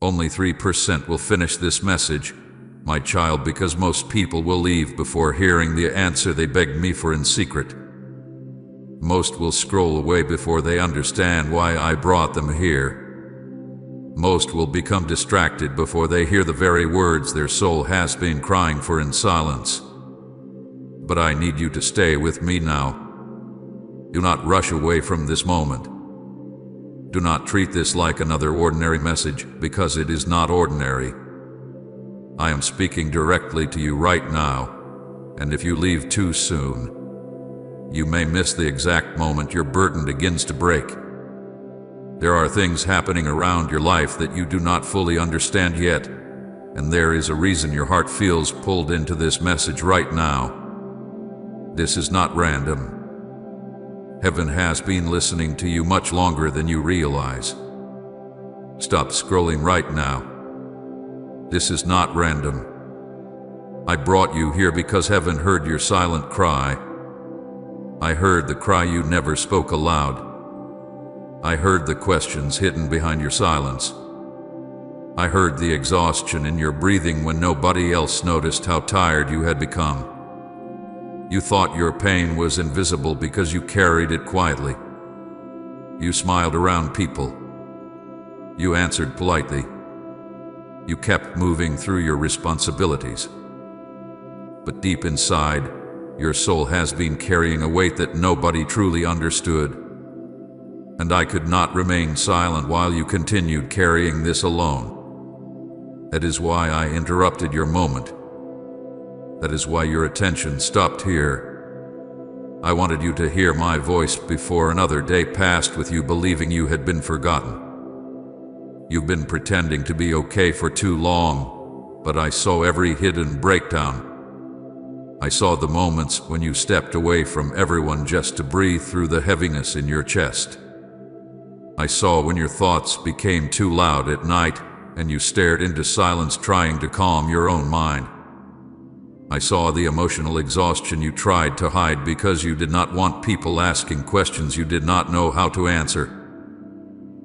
Only 3% will finish this message, my child, because most people will leave before hearing the answer they begged me for in secret. Most will scroll away before they understand why I brought them here. Most will become distracted before they hear the very words their soul has been crying for in silence. But I need you to stay with me now. Do not rush away from this moment. Do not treat this like another ordinary message, because it is not ordinary. I am speaking directly to you right now, and if you leave too soon, you may miss the exact moment your burden begins to break. There are things happening around your life that you do not fully understand yet, and there is a reason your heart feels pulled into this message right now. This is not random. Heaven has been listening to you much longer than you realize. Stop scrolling right now. This is not random. I brought you here because heaven heard your silent cry. I heard the cry you never spoke aloud. I heard the questions hidden behind your silence. I heard the exhaustion in your breathing when nobody else noticed how tired you had become. You thought your pain was invisible because you carried it quietly. You smiled around people. You answered politely. You kept moving through your responsibilities. But deep inside, your soul has been carrying a weight that nobody truly understood. And I could not remain silent while you continued carrying this alone. That is why I interrupted your moment. That is why your attention stopped here. I wanted you to hear my voice before another day passed with you believing you had been forgotten. You've been pretending to be okay for too long, but I saw every hidden breakdown. I saw the moments when you stepped away from everyone just to breathe through the heaviness in your chest. I saw when your thoughts became too loud at night and you stared into silence trying to calm your own mind. I saw the emotional exhaustion you tried to hide because you did not want people asking questions you did not know how to answer.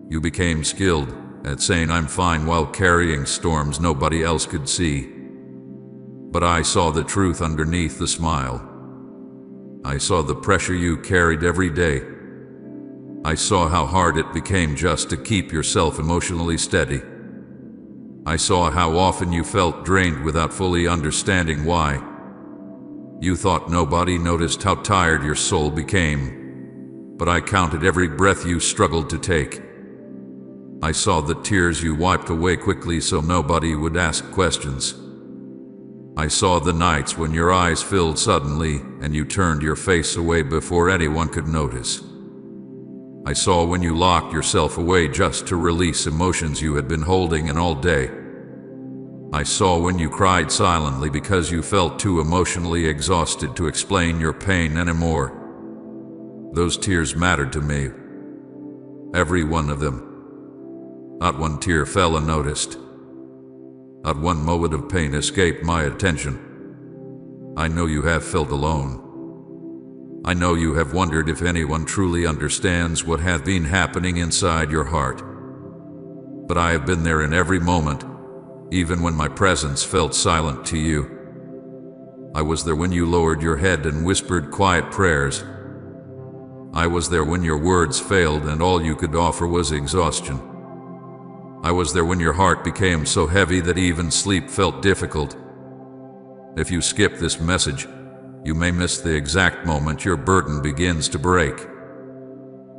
You became skilled at saying I'm fine while carrying storms nobody else could see. But I saw the truth underneath the smile. I saw the pressure you carried every day. I saw how hard it became just to keep yourself emotionally steady. I saw how often you felt drained without fully understanding why. You thought nobody noticed how tired your soul became, but I counted every breath you struggled to take. I saw the tears you wiped away quickly so nobody would ask questions. I saw the nights when your eyes filled suddenly and you turned your face away before anyone could notice. I saw when you locked yourself away just to release emotions you had been holding in all day. I saw when you cried silently because you felt too emotionally exhausted to explain your pain anymore. Those tears mattered to me. Every one of them. Not one tear fell unnoticed. Not one moment of pain escaped my attention. I know you have felt alone. I know you have wondered if anyone truly understands what has been happening inside your heart. But I have been there in every moment, even when my presence felt silent to you. I was there when you lowered your head and whispered quiet prayers. I was there when your words failed and all you could offer was exhaustion. I was there when your heart became so heavy that even sleep felt difficult. If you skip this message, you may miss the exact moment your burden begins to break.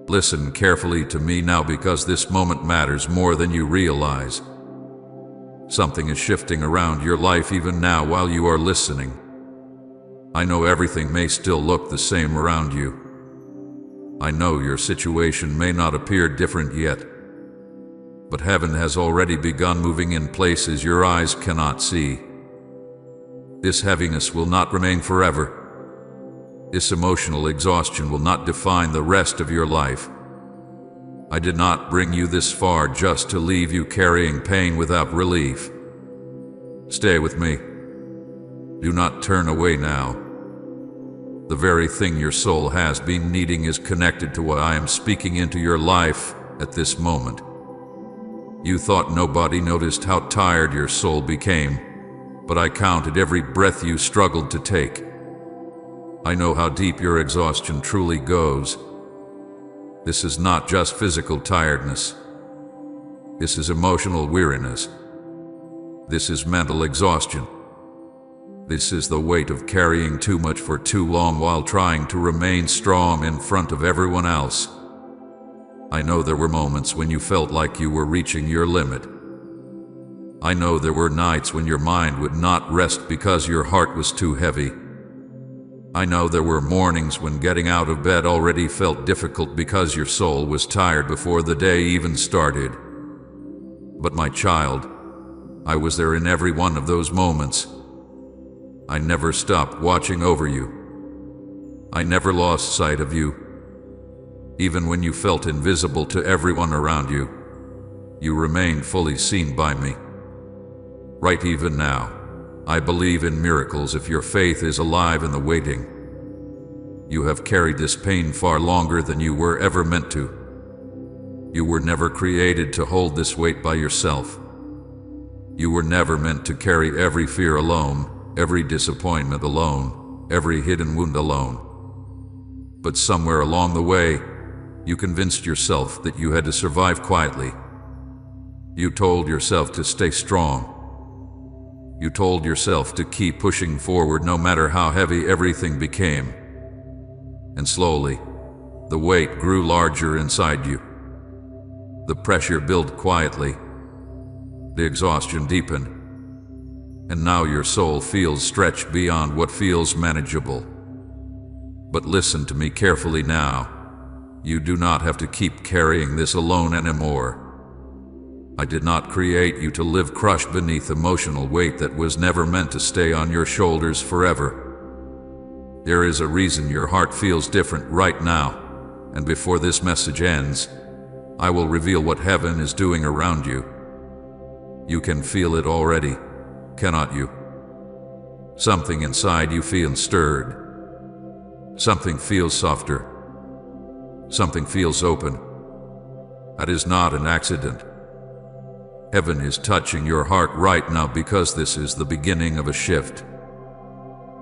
Listen carefully to me now because this moment matters more than you realize. Something is shifting around your life even now while you are listening. I know everything may still look the same around you. I know your situation may not appear different yet, but heaven has already begun moving in places your eyes cannot see. This heaviness will not remain forever. This emotional exhaustion will not define the rest of your life. I did not bring you this far just to leave you carrying pain without relief. Stay with me. Do not turn away now. The very thing your soul has been needing is connected to what I am speaking into your life at this moment. You thought nobody noticed how tired your soul became, but I counted every breath you struggled to take. I know how deep your exhaustion truly goes. This is not just physical tiredness. This is emotional weariness. This is mental exhaustion. This is the weight of carrying too much for too long while trying to remain strong in front of everyone else. I know there were moments when you felt like you were reaching your limit. I know there were nights when your mind would not rest because your heart was too heavy. I know there were mornings when getting out of bed already felt difficult because your soul was tired before the day even started. But my child, I was there in every one of those moments. I never stopped watching over you. I never lost sight of you. Even when you felt invisible to everyone around you, you remained fully seen by me. Right even now, I believe in miracles if your faith is alive in the waiting. You have carried this pain far longer than you were ever meant to. You were never created to hold this weight by yourself. You were never meant to carry every fear alone, every disappointment alone, every hidden wound alone. But somewhere along the way, you convinced yourself that you had to survive quietly. You told yourself to stay strong. You told yourself to keep pushing forward no matter how heavy everything became. And slowly, the weight grew larger inside you. The pressure built quietly. The exhaustion deepened. And now your soul feels stretched beyond what feels manageable. But listen to me carefully now. You do not have to keep carrying this alone anymore. I did not create you to live crushed beneath emotional weight that was never meant to stay on your shoulders forever. There is a reason your heart feels different right now, and before this message ends, I will reveal what heaven is doing around you. You can feel it already, cannot you? Something inside you feels stirred. Something feels softer. Something feels open. That is not an accident. Heaven is touching your heart right now because this is the beginning of a shift.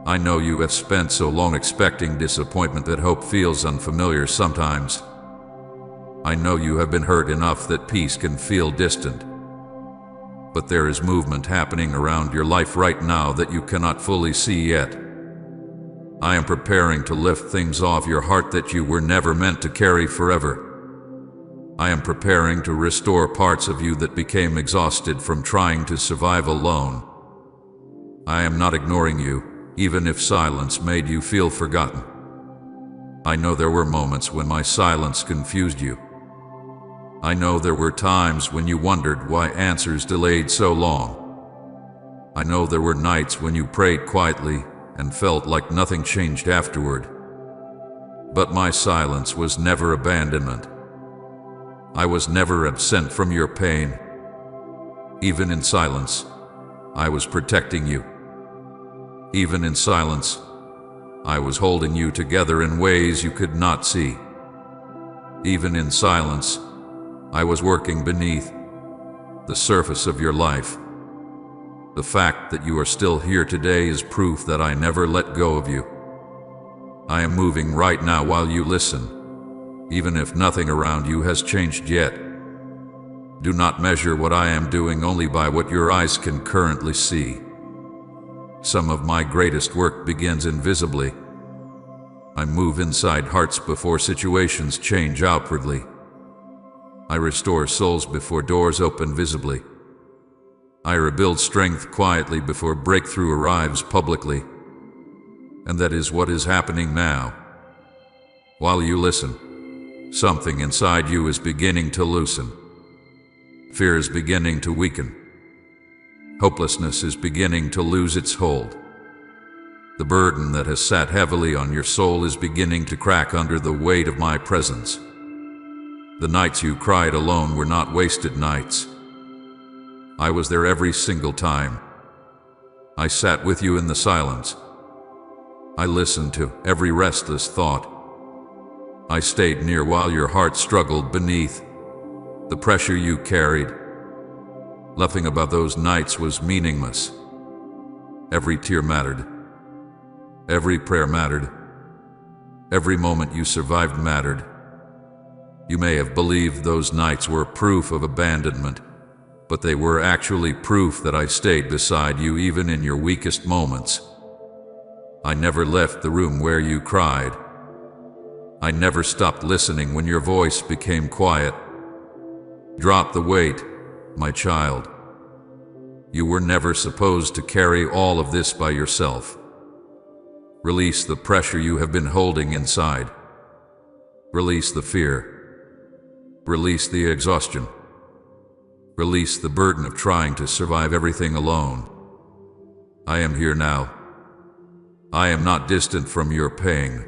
I know you have spent so long expecting disappointment that hope feels unfamiliar sometimes. I know you have been hurt enough that peace can feel distant. But there is movement happening around your life right now that you cannot fully see yet. I am preparing to lift things off your heart that you were never meant to carry forever. I am preparing to restore parts of you that became exhausted from trying to survive alone. I am not ignoring you, even if silence made you feel forgotten. I know there were moments when my silence confused you. I know there were times when you wondered why answers delayed so long. I know there were nights when you prayed quietly and felt like nothing changed afterward. But my silence was never abandonment. I was never absent from your pain. Even in silence, I was protecting you. Even in silence, I was holding you together in ways you could not see. Even in silence, I was working beneath the surface of your life. The fact that you are still here today is proof that I never let go of you. I am moving right now while you listen, even if nothing around you has changed yet. Do not measure what I am doing only by what your eyes can currently see. Some of my greatest work begins invisibly. I move inside hearts before situations change outwardly. I restore souls before doors open visibly. I rebuild strength quietly before breakthrough arrives publicly. And that is what is happening now. While you listen, something inside you is beginning to loosen. Fear is beginning to weaken. Hopelessness is beginning to lose its hold. The burden that has sat heavily on your soul is beginning to crack under the weight of my presence. The nights you cried alone were not wasted nights. I was there every single time. I sat with you in the silence. I listened to every restless thought. I stayed near while your heart struggled beneath the pressure you carried. Laughing about those nights was meaningless. Every tear mattered. Every prayer mattered. Every moment you survived mattered. You may have believed those nights were proof of abandonment, but they were actually proof that I stayed beside you even in your weakest moments. I never left the room where you cried. I never stopped listening when your voice became quiet. Drop the weight, my child. You were never supposed to carry all of this by yourself. Release the pressure you have been holding inside. Release the fear. Release the exhaustion. Release the burden of trying to survive everything alone. I am here now. I am not distant from your pain.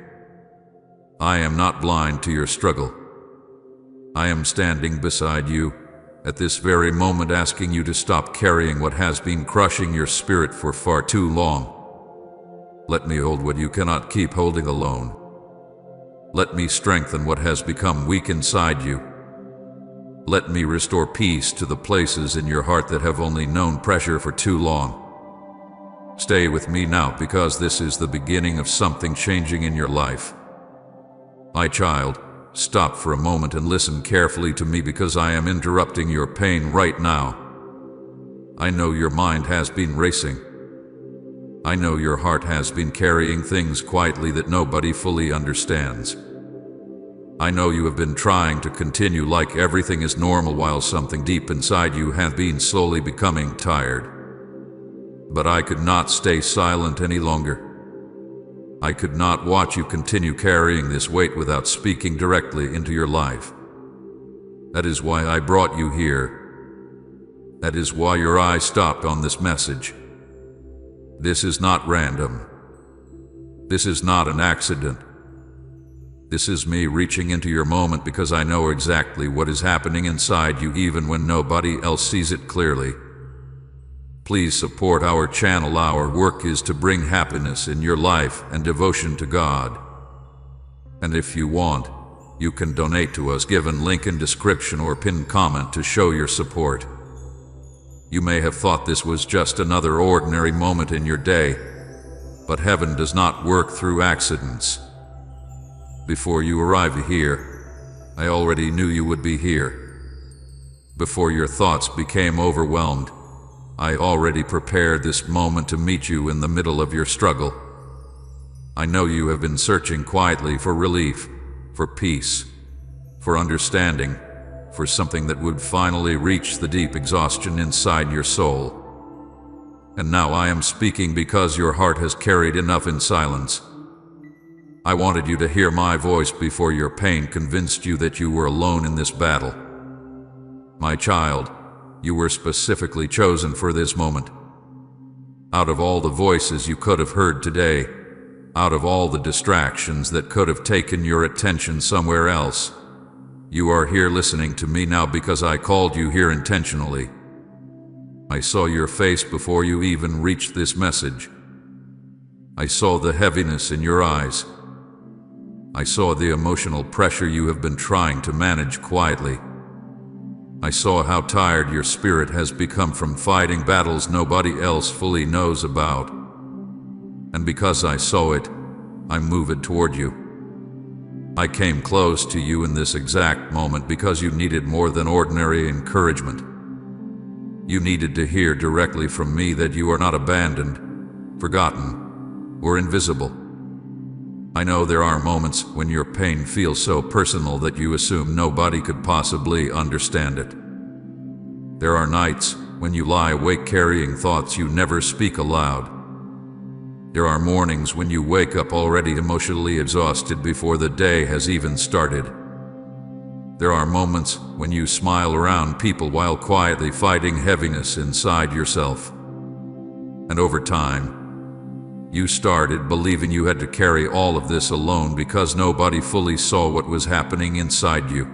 I am not blind to your struggle. I am standing beside you at this very moment, asking you to stop carrying what has been crushing your spirit for far too long. Let me hold what you cannot keep holding alone. Let me strengthen what has become weak inside you. Let me restore peace to the places in your heart that have only known pressure for too long. Stay with me now, because this is the beginning of something changing in your life. My child, stop for a moment and listen carefully to me, because I am interrupting your pain right now. I know your mind has been racing. I know your heart has been carrying things quietly that nobody fully understands. I know you have been trying to continue like everything is normal while something deep inside you has been slowly becoming tired. But I could not stay silent any longer. I could not watch you continue carrying this weight without speaking directly into your life. That is why I brought you here. That is why your eye stopped on this message. This is not random. This is not an accident. This is me reaching into your moment, because I know exactly what is happening inside you even when nobody else sees it clearly. Please support our channel. Our work is to bring happiness in your life and devotion to God. And if you want, you can donate to us, given link in description or pinned comment, to show your support. You may have thought this was just another ordinary moment in your day, but heaven does not work through accidents. Before you arrived here, I already knew you would be here. Before your thoughts became overwhelmed, I already prepared this moment to meet you in the middle of your struggle. I know you have been searching quietly for relief, for peace, for understanding, for something that would finally reach the deep exhaustion inside your soul. And now I am speaking because your heart has carried enough in silence. I wanted you to hear my voice before your pain convinced you that you were alone in this battle. My child, you were specifically chosen for this moment. Out of all the voices you could have heard today, out of all the distractions that could have taken your attention somewhere else, you are here listening to me now because I called you here intentionally. I saw your face before you even reached this message. I saw the heaviness in your eyes. I saw the emotional pressure you have been trying to manage quietly. I saw how tired your spirit has become from fighting battles nobody else fully knows about. And because I saw it, I moved toward you. I came close to you in this exact moment because you needed more than ordinary encouragement. You needed to hear directly from me that you are not abandoned, forgotten, or invisible. I know there are moments when your pain feels so personal that you assume nobody could possibly understand it. There are nights when you lie awake carrying thoughts you never speak aloud. There are mornings when you wake up already emotionally exhausted before the day has even started. There are moments when you smile around people while quietly fighting heaviness inside yourself. And over time, you started believing you had to carry all of this alone because nobody fully saw what was happening inside you.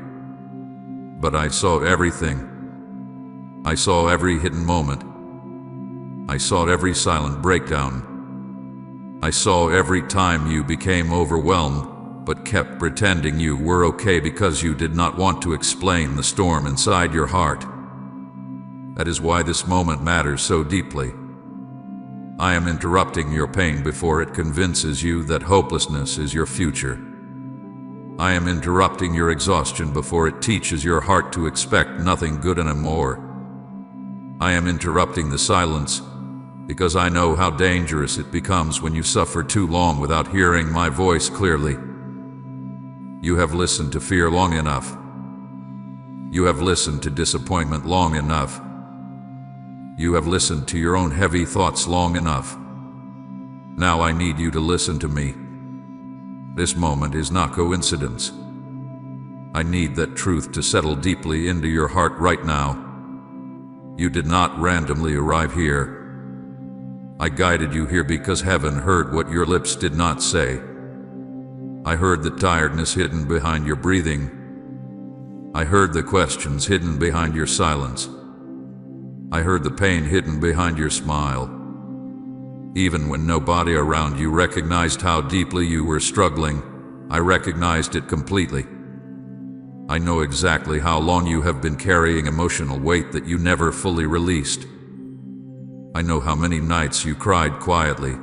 But I saw everything. I saw every hidden moment. I saw every silent breakdown. I saw every time you became overwhelmed, but kept pretending you were okay because you did not want to explain the storm inside your heart. That is why this moment matters so deeply. I am interrupting your pain before it convinces you that hopelessness is your future. I am interrupting your exhaustion before it teaches your heart to expect nothing good anymore. I am interrupting the silence because I know how dangerous it becomes when you suffer too long without hearing my voice clearly. You have listened to fear long enough. You have listened to disappointment long enough. You have listened to your own heavy thoughts long enough. Now I need you to listen to me. This moment is not coincidence. I need that truth to settle deeply into your heart right now. You did not randomly arrive here. I guided you here because heaven heard what your lips did not say. I heard the tiredness hidden behind your breathing. I heard the questions hidden behind your silence. I heard the pain hidden behind your smile. Even when nobody around you recognized how deeply you were struggling, I recognized it completely. I know exactly how long you have been carrying emotional weight that you never fully released. I know how many nights you cried quietly.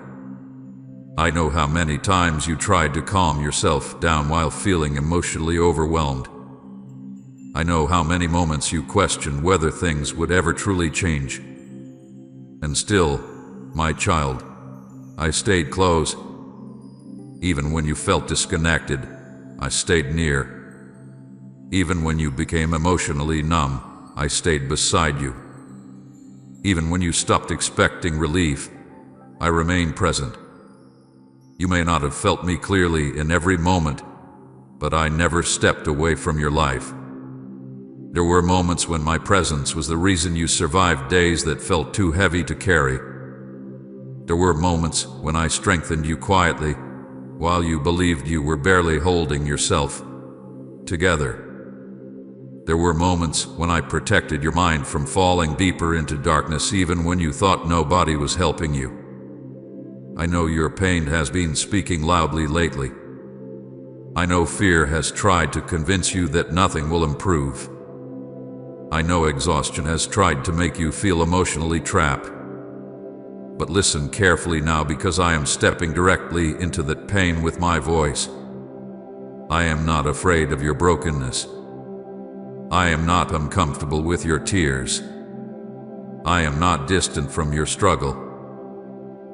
I know how many times you tried to calm yourself down while feeling emotionally overwhelmed. I know how many moments you questioned whether things would ever truly change. And still, my child, I stayed close. Even when you felt disconnected, I stayed near. Even when you became emotionally numb, I stayed beside you. Even when you stopped expecting relief, I remained present. You may not have felt me clearly in every moment, but I never stepped away from your life. There were moments when my presence was the reason you survived days that felt too heavy to carry. There were moments when I strengthened you quietly, while you believed you were barely holding yourself together. There were moments when I protected your mind from falling deeper into darkness even when you thought nobody was helping you. I know your pain has been speaking loudly lately. I know fear has tried to convince you that nothing will improve. I know exhaustion has tried to make you feel emotionally trapped. But listen carefully now because I am stepping directly into that pain with my voice. I am not afraid of your brokenness. I am not uncomfortable with your tears. I am not distant from your struggle.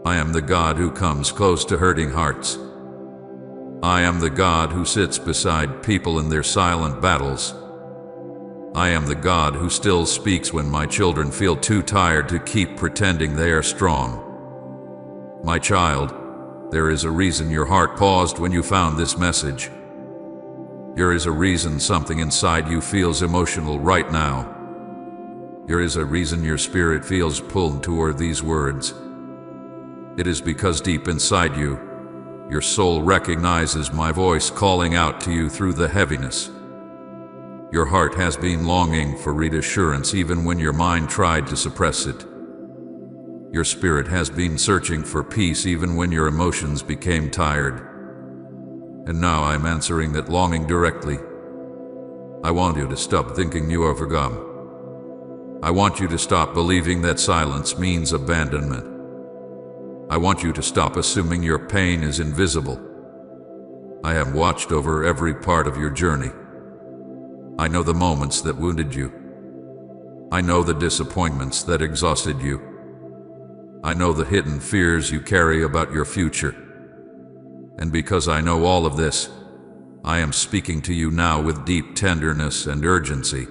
I am the God who comes close to hurting hearts. I am the God who sits beside people in their silent battles. I am the God who still speaks when my children feel too tired to keep pretending they are strong. My child, there is a reason your heart paused when you found this message. There is a reason something inside you feels emotional right now. There is a reason your spirit feels pulled toward these words. It is because deep inside you, your soul recognizes my voice calling out to you through the heaviness. Your heart has been longing for reassurance even when your mind tried to suppress it. Your spirit has been searching for peace even when your emotions became tired. And now I'm answering that longing directly. I want you to stop thinking you are forgotten. I want you to stop believing that silence means abandonment. I want you to stop assuming your pain is invisible. I have watched over every part of your journey. I know the moments that wounded you. I know the disappointments that exhausted you. I know the hidden fears you carry about your future. And because I know all of this, I am speaking to you now with deep tenderness and urgency.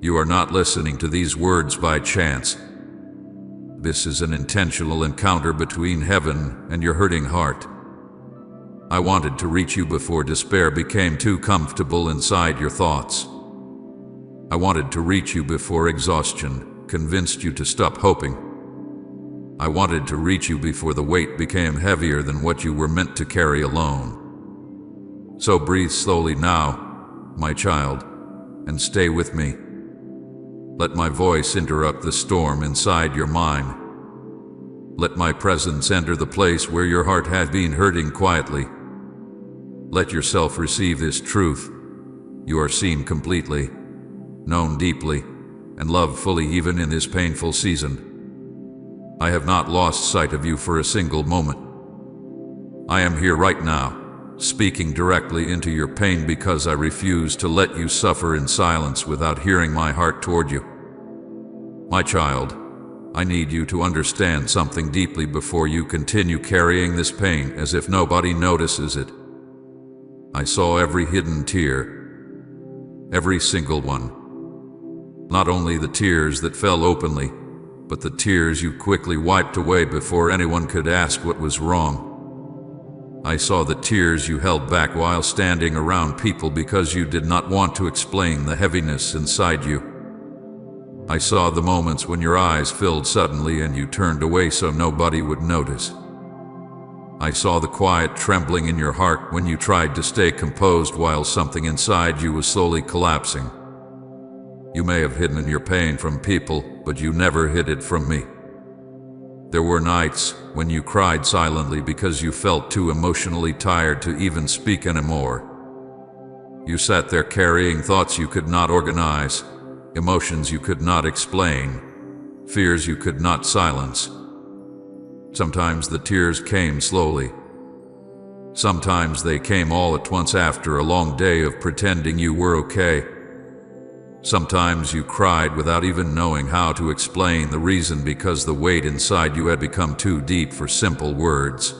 You are not listening to these words by chance. This is an intentional encounter between heaven and your hurting heart. I wanted to reach you before despair became too comfortable inside your thoughts. I wanted to reach you before exhaustion convinced you to stop hoping. I wanted to reach you before the weight became heavier than what you were meant to carry alone. So breathe slowly now, my child, and stay with me. Let my voice interrupt the storm inside your mind. Let my presence enter the place where your heart had been hurting quietly. Let yourself receive this truth. You are seen completely, known deeply, and love fully even in this painful season. I have not lost sight of you for a single moment. I am here right now, speaking directly into your pain because I refuse to let you suffer in silence without hearing my heart toward you. My child, I need you to understand something deeply before you continue carrying this pain as if nobody notices it. I saw every hidden tear, every single one. Not only the tears that fell openly, but the tears you quickly wiped away before anyone could ask what was wrong. I saw the tears you held back while standing around people because you did not want to explain the heaviness inside you. I saw the moments when your eyes filled suddenly and you turned away so nobody would notice. I saw the quiet trembling in your heart when you tried to stay composed while something inside you was slowly collapsing. You may have hidden your pain from people, but you never hid it from me. There were nights when you cried silently because you felt too emotionally tired to even speak anymore. You sat there carrying thoughts you could not organize, emotions you could not explain, fears you could not silence. Sometimes the tears came slowly. Sometimes they came all at once after a long day of pretending you were okay. Sometimes you cried without even knowing how to explain the reason because the weight inside you had become too deep for simple words.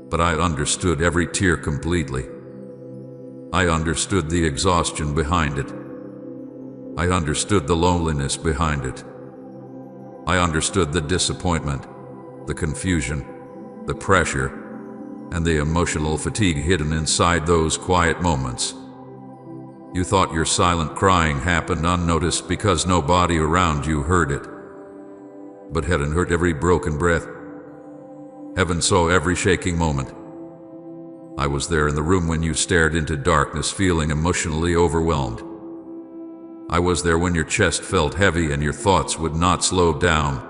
But I understood every tear completely. I understood the exhaustion behind it. I understood the loneliness behind it. I understood the disappointment, the confusion, the pressure, and the emotional fatigue hidden inside those quiet moments. You thought your silent crying happened unnoticed because nobody around you heard it. But heaven heard every broken breath. Heaven saw every shaking moment. I was there in the room when you stared into darkness feeling emotionally overwhelmed. I was there when your chest felt heavy and your thoughts would not slow down.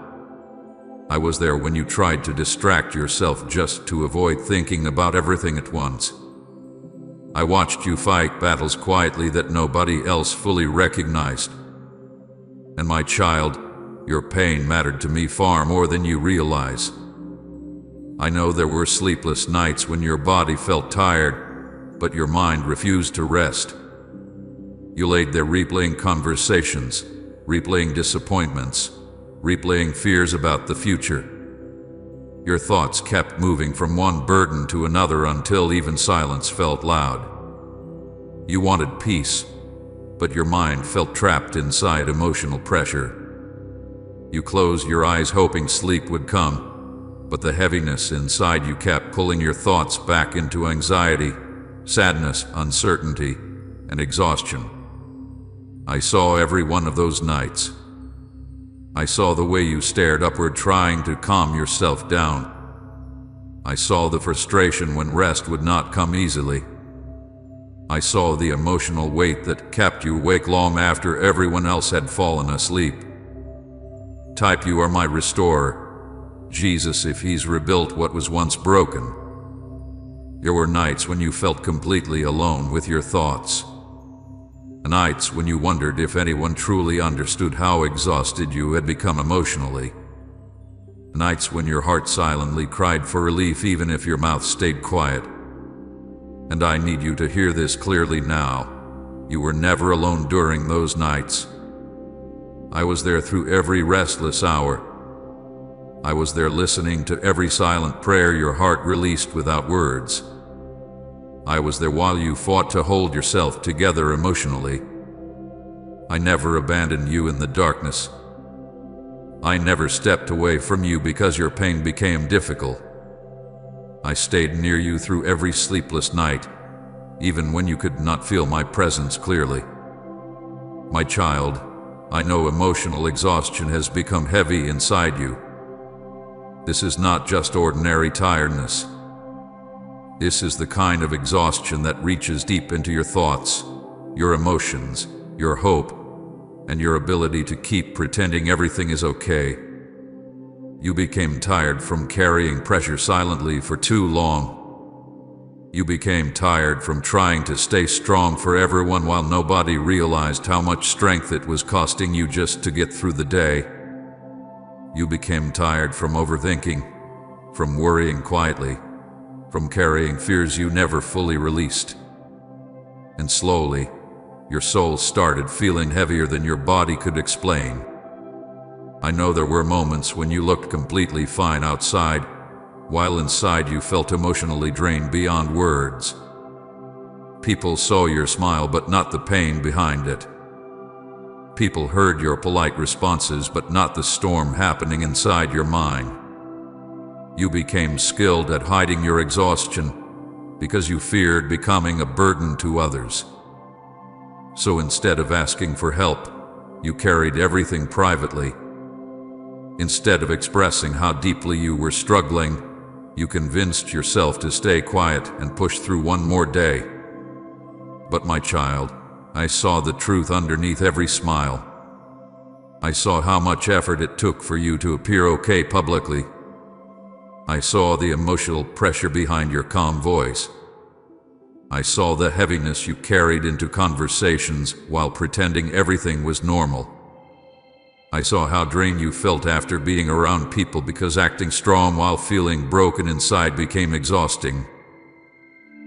I was there when you tried to distract yourself just to avoid thinking about everything at once. I watched you fight battles quietly that nobody else fully recognized. And my child, your pain mattered to me far more than you realize. I know there were sleepless nights when your body felt tired, but your mind refused to rest. You laid there replaying conversations, replaying disappointments, replaying fears about the future. Your thoughts kept moving from one burden to another until even silence felt loud. You wanted peace, but your mind felt trapped inside emotional pressure. You closed your eyes hoping sleep would come, but the heaviness inside you kept pulling your thoughts back into anxiety, sadness, uncertainty, and exhaustion. I saw every one of those nights. I saw the way you stared upward trying to calm yourself down. I saw the frustration when rest would not come easily. I saw the emotional weight that kept you awake long after everyone else had fallen asleep. Type you are my restorer, Jesus if he's rebuilt what was once broken. There were nights when you felt completely alone with your thoughts. Nights when you wondered if anyone truly understood how exhausted you had become emotionally. Nights when your heart silently cried for relief even if your mouth stayed quiet. And I need you to hear this clearly now. You were never alone during those nights. I was there through every restless hour. I was there listening to every silent prayer your heart released without words. I was there while you fought to hold yourself together emotionally. I never abandoned you in the darkness. I never stepped away from you because your pain became difficult. I stayed near you through every sleepless night, even when you could not feel my presence clearly. My child, I know emotional exhaustion has become heavy inside you. This is not just ordinary tiredness. This is the kind of exhaustion that reaches deep into your thoughts, your emotions, your hope, and your ability to keep pretending everything is okay. You became tired from carrying pressure silently for too long. You became tired from trying to stay strong for everyone while nobody realized how much strength it was costing you just to get through the day. You became tired from overthinking, from worrying quietly, from carrying fears you never fully released. And slowly, your soul started feeling heavier than your body could explain. I know there were moments when you looked completely fine outside, while inside you felt emotionally drained beyond words. People saw your smile but not the pain behind it. People heard your polite responses but not the storm happening inside your mind. You became skilled at hiding your exhaustion because you feared becoming a burden to others. So instead of asking for help, you carried everything privately. Instead of expressing how deeply you were struggling, you convinced yourself to stay quiet and push through one more day. But my child, I saw the truth underneath every smile. I saw how much effort it took for you to appear okay publicly. I saw the emotional pressure behind your calm voice. I saw the heaviness you carried into conversations while pretending everything was normal. I saw how drained you felt after being around people because acting strong while feeling broken inside became exhausting.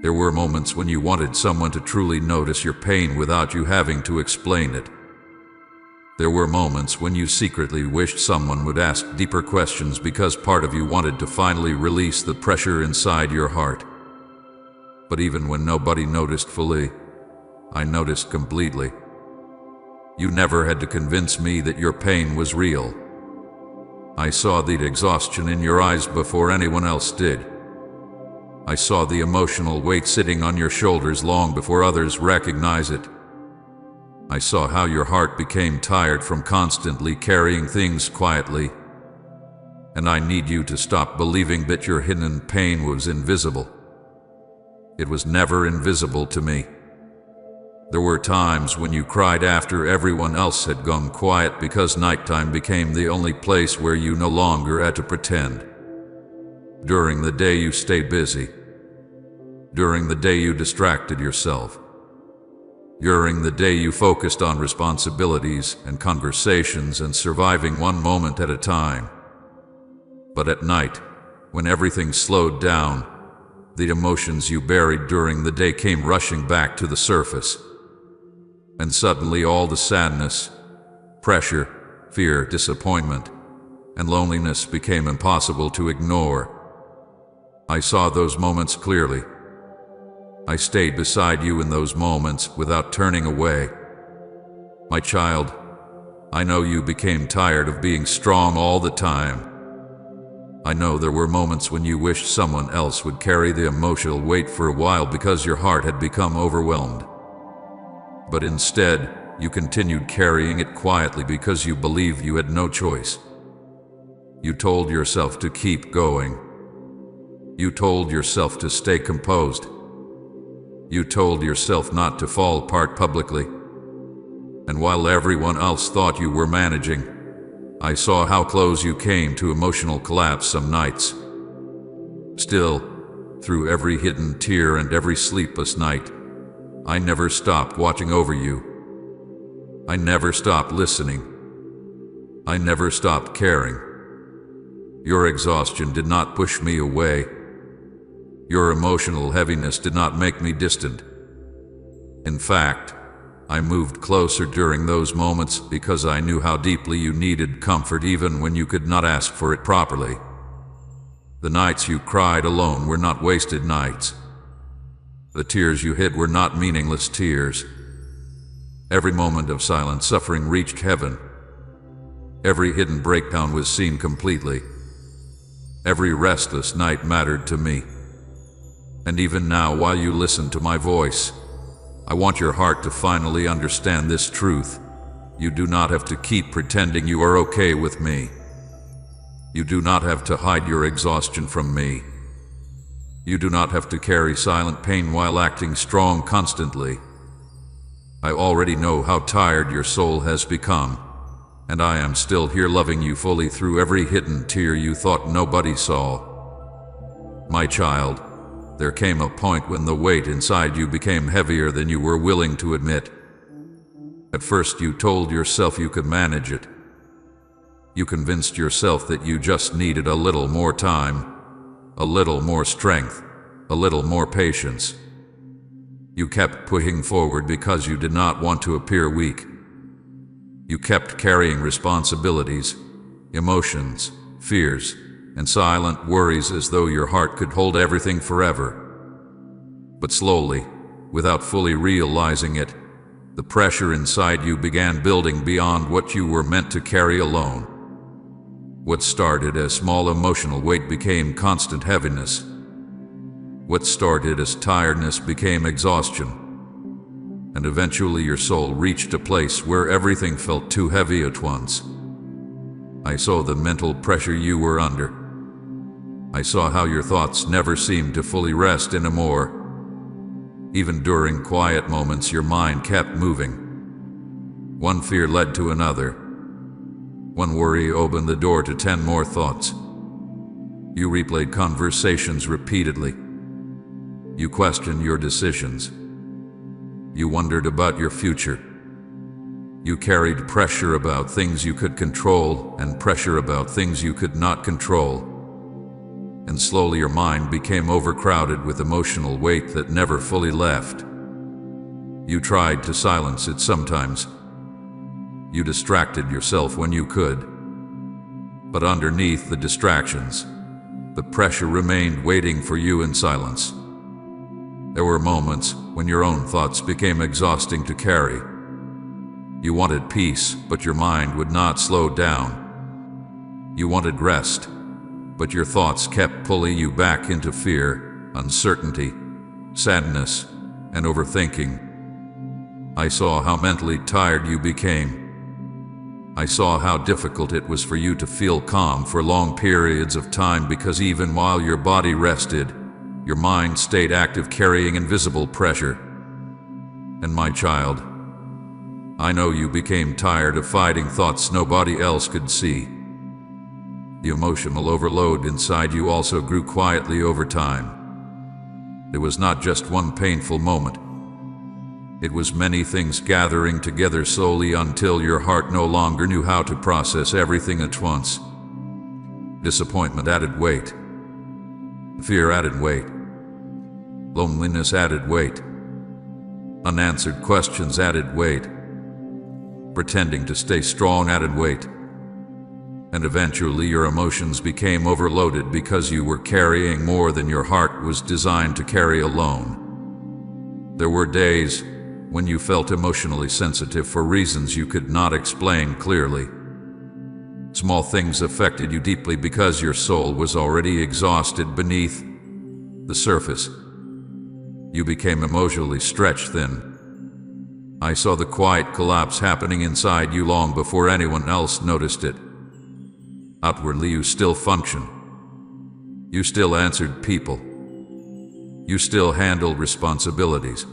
There were moments when you wanted someone to truly notice your pain without you having to explain it. There were moments when you secretly wished someone would ask deeper questions because part of you wanted to finally release the pressure inside your heart. But even when nobody noticed fully, I noticed completely. You never had to convince me that your pain was real. I saw the exhaustion in your eyes before anyone else did. I saw the emotional weight sitting on your shoulders long before others recognized it. I saw how your heart became tired from constantly carrying things quietly. And I need you to stop believing that your hidden pain was invisible. It was never invisible to me. There were times when you cried after everyone else had gone quiet because nighttime became the only place where you no longer had to pretend. During the day you stayed busy. During the day you distracted yourself. During the day you focused on responsibilities and conversations and surviving one moment at a time. But at night, when everything slowed down, the emotions you buried during the day came rushing back to the surface. And suddenly all the sadness, pressure, fear, disappointment, and loneliness became impossible to ignore. I saw those moments clearly. I stayed beside you in those moments without turning away. My child, I know you became tired of being strong all the time. I know there were moments when you wished someone else would carry the emotional weight for a while because your heart had become overwhelmed. But instead, you continued carrying it quietly because you believed you had no choice. You told yourself to keep going. You told yourself to stay composed. You told yourself not to fall apart publicly. And while everyone else thought you were managing, I saw how close you came to emotional collapse some nights. Still, through every hidden tear and every sleepless night, I never stopped watching over you. I never stopped listening. I never stopped caring. Your exhaustion did not push me away. Your emotional heaviness did not make me distant. In fact, I moved closer during those moments because I knew how deeply you needed comfort even when you could not ask for it properly. The nights you cried alone were not wasted nights. The tears you hid were not meaningless tears. Every moment of silent suffering reached heaven. Every hidden breakdown was seen completely. Every restless night mattered to me. And even now, while you listen to my voice, I want your heart to finally understand this truth. You do not have to keep pretending you are okay with me. You do not have to hide your exhaustion from me. You do not have to carry silent pain while acting strong constantly. I already know how tired your soul has become, and I am still here loving you fully through every hidden tear you thought nobody saw. My child, there came a point when the weight inside you became heavier than you were willing to admit. At first you told yourself you could manage it. You convinced yourself that you just needed a little more time, a little more strength, a little more patience. You kept pushing forward because you did not want to appear weak. You kept carrying responsibilities, emotions, fears, and silent worries as though your heart could hold everything forever. But slowly, without fully realizing it, the pressure inside you began building beyond what you were meant to carry alone. What started as small emotional weight became constant heaviness. What started as tiredness became exhaustion. And eventually your soul reached a place where everything felt too heavy at once. I saw the mental pressure you were under. I saw how your thoughts never seemed to fully rest anymore. Even during quiet moments, your mind kept moving. One fear led to another. One worry opened the door to 10 more thoughts. You replayed conversations repeatedly. You questioned your decisions. You wondered about your future. You carried pressure about things you could control and pressure about things you could not control. And slowly your mind became overcrowded with emotional weight that never fully left. You tried to silence it sometimes. You distracted yourself when you could. But underneath the distractions, the pressure remained waiting for you in silence. There were moments when your own thoughts became exhausting to carry. You wanted peace, but your mind would not slow down. You wanted rest, but your thoughts kept pulling you back into fear, uncertainty, sadness, and overthinking. I saw how mentally tired you became. I saw how difficult it was for you to feel calm for long periods of time because even while your body rested, your mind stayed active, carrying invisible pressure. And my child, I know you became tired of fighting thoughts nobody else could see. The emotional overload inside you also grew quietly over time. It was not just one painful moment. It was many things gathering together slowly until your heart no longer knew how to process everything at once. Disappointment added weight. Fear added weight. Loneliness added weight. Unanswered questions added weight. Pretending to stay strong added weight. And eventually your emotions became overloaded because you were carrying more than your heart was designed to carry alone. There were days when you felt emotionally sensitive for reasons you could not explain clearly. Small things affected you deeply because your soul was already exhausted beneath the surface. You became emotionally stretched thin. I saw the quiet collapse happening inside you long before anyone else noticed it. Outwardly, you still function. You still answered people. You still handled responsibilities.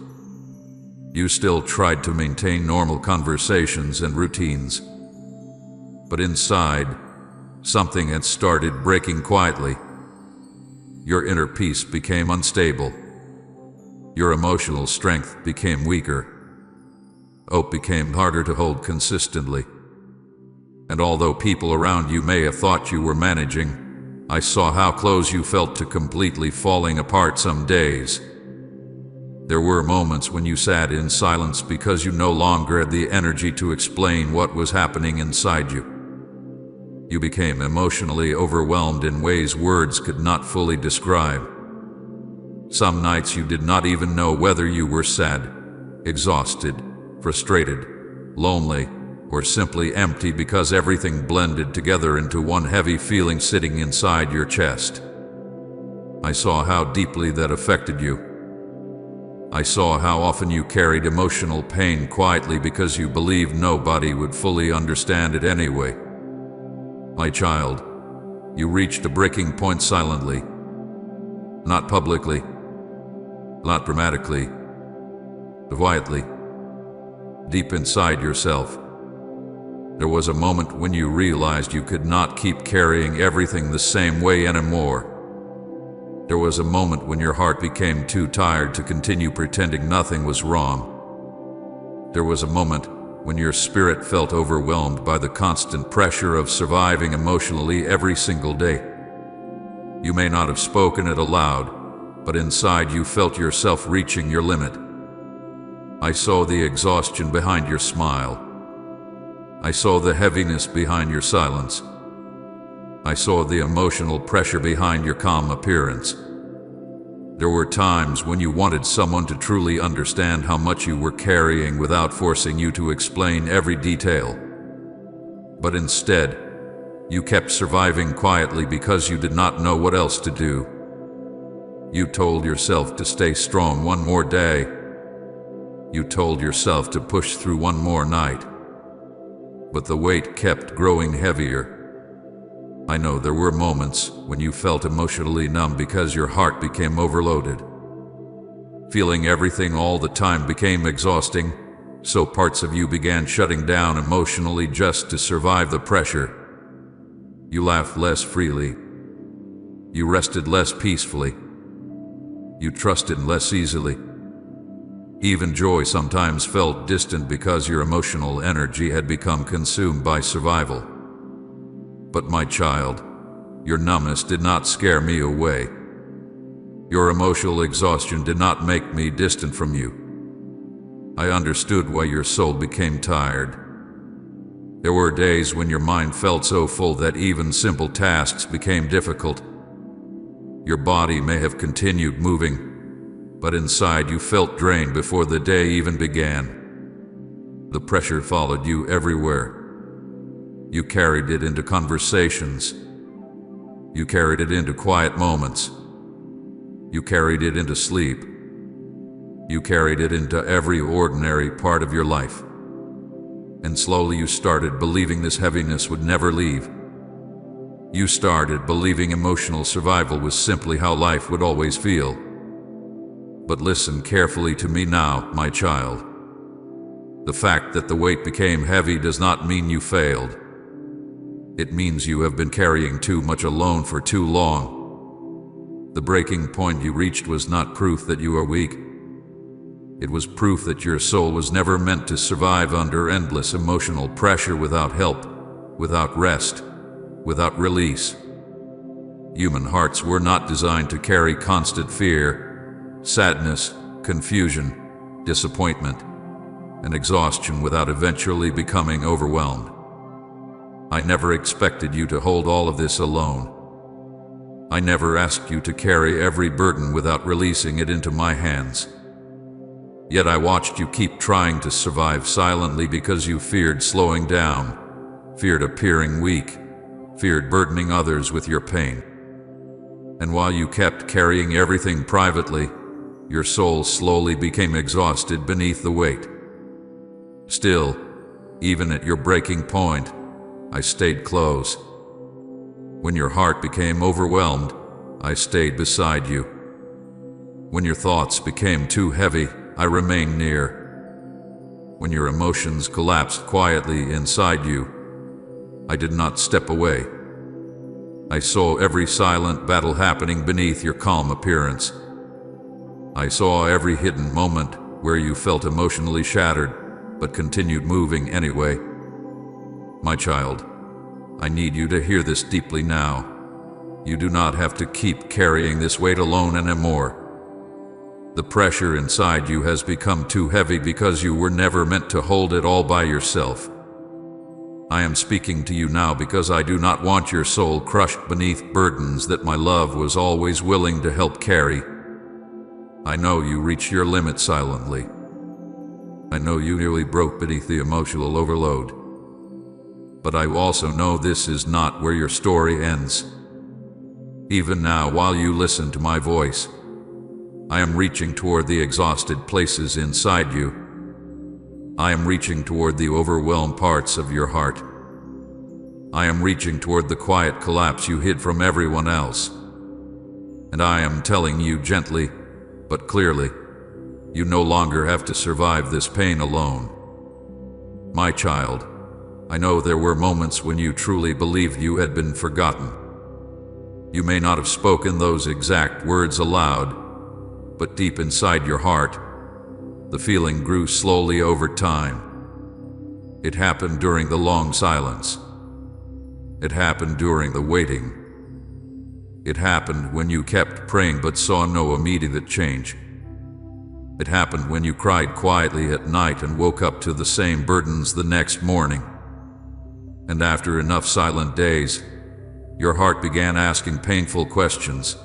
You still tried to maintain normal conversations and routines. But inside, something had started breaking quietly. Your inner peace became unstable. Your emotional strength became weaker. Hope became harder to hold consistently. And although people around you may have thought you were managing, I saw how close you felt to completely falling apart some days. There were moments when you sat in silence because you no longer had the energy to explain what was happening inside you. You became emotionally overwhelmed in ways words could not fully describe. Some nights you did not even know whether you were sad, exhausted, frustrated, lonely, or simply empty because everything blended together into one heavy feeling sitting inside your chest. I saw how deeply that affected you. I saw how often you carried emotional pain quietly because you believed nobody would fully understand it anyway. My child, you reached a breaking point silently. Not publicly, not dramatically, but quietly, deep inside yourself. There was a moment when you realized you could not keep carrying everything the same way anymore. There was a moment when your heart became too tired to continue pretending nothing was wrong. There was a moment when your spirit felt overwhelmed by the constant pressure of surviving emotionally every single day. You may not have spoken it aloud, but inside you felt yourself reaching your limit. I saw the exhaustion behind your smile. I saw the heaviness behind your silence. I saw the emotional pressure behind your calm appearance. There were times when you wanted someone to truly understand how much you were carrying without forcing you to explain every detail. But instead, you kept surviving quietly because you did not know what else to do. You told yourself to stay strong one more day. You told yourself to push through one more night. But the weight kept growing heavier. I know there were moments when you felt emotionally numb because your heart became overloaded. Feeling everything all the time became exhausting, so parts of you began shutting down emotionally just to survive the pressure. You laughed less freely. You rested less peacefully. You trusted less easily. Even joy sometimes felt distant because your emotional energy had become consumed by survival. But my child, your numbness did not scare me away. Your emotional exhaustion did not make me distant from you. I understood why your soul became tired. There were days when your mind felt so full that even simple tasks became difficult. Your body may have continued moving, but inside you felt drained before the day even began. The pressure followed you everywhere. You carried it into conversations. You carried it into quiet moments. You carried it into sleep. You carried it into every ordinary part of your life. And slowly you started believing this heaviness would never leave. You started believing emotional survival was simply how life would always feel. But listen carefully to me now, my child. The fact that the weight became heavy does not mean you failed. It means you have been carrying too much alone for too long. The breaking point you reached was not proof that you are weak. It was proof that your soul was never meant to survive under endless emotional pressure without help, without rest, without release. Human hearts were not designed to carry constant fear, sadness, confusion, disappointment, and exhaustion without eventually becoming overwhelmed. I never expected you to hold all of this alone. I never asked you to carry every burden without releasing it into my hands. Yet I watched you keep trying to survive silently because you feared slowing down, feared appearing weak, feared burdening others with your pain. And while you kept carrying everything privately, your soul slowly became exhausted beneath the weight. Still, even at your breaking point, I stayed close. When your heart became overwhelmed, I stayed beside you. When your thoughts became too heavy, I remained near. When your emotions collapsed quietly inside you, I did not step away. I saw every silent battle happening beneath your calm appearance. I saw every hidden moment where you felt emotionally shattered, but continued moving anyway. My child, I need you to hear this deeply now. You do not have to keep carrying this weight alone anymore. The pressure inside you has become too heavy because you were never meant to hold it all by yourself. I am speaking to you now because I do not want your soul crushed beneath burdens that my love was always willing to help carry. I know you reached your limit silently. I know you nearly broke beneath the emotional overload. But I also know this is not where your story ends. Even now, while you listen to my voice, I am reaching toward the exhausted places inside you. I am reaching toward the overwhelmed parts of your heart. I am reaching toward the quiet collapse you hid from everyone else. And I am telling you gently, but clearly, you no longer have to survive this pain alone. My child, I know there were moments when you truly believed you had been forgotten. You may not have spoken those exact words aloud, but deep inside your heart, the feeling grew slowly over time. It happened during the long silence. It happened during the waiting. It happened when you kept praying but saw no immediate change. It happened when you cried quietly at night and woke up to the same burdens the next morning. And after enough silent days, your heart began asking painful questions.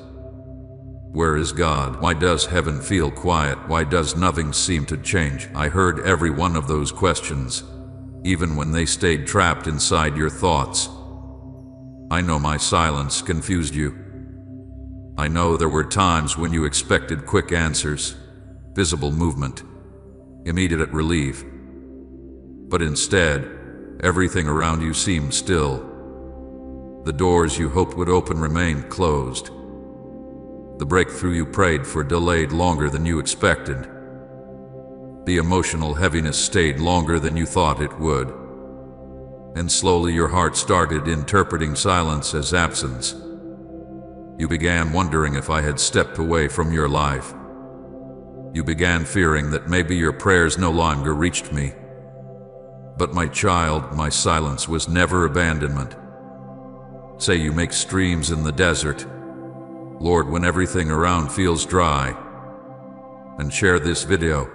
Where is God? Why does heaven feel quiet? Why does nothing seem to change? I heard every one of those questions, even when they stayed trapped inside your thoughts. I know my silence confused you. I know there were times when you expected quick answers, visible movement, immediate relief. But instead, everything around you seemed still. The doors you hoped would open remained closed. The breakthrough you prayed for delayed longer than you expected. The emotional heaviness stayed longer than you thought it would. And slowly your heart started interpreting silence as absence. You began wondering if I had stepped away from your life. You began fearing that maybe your prayers no longer reached me. But my child, my silence was never abandonment. Say you make streams in the desert, Lord, when everything around feels dry. And share this video.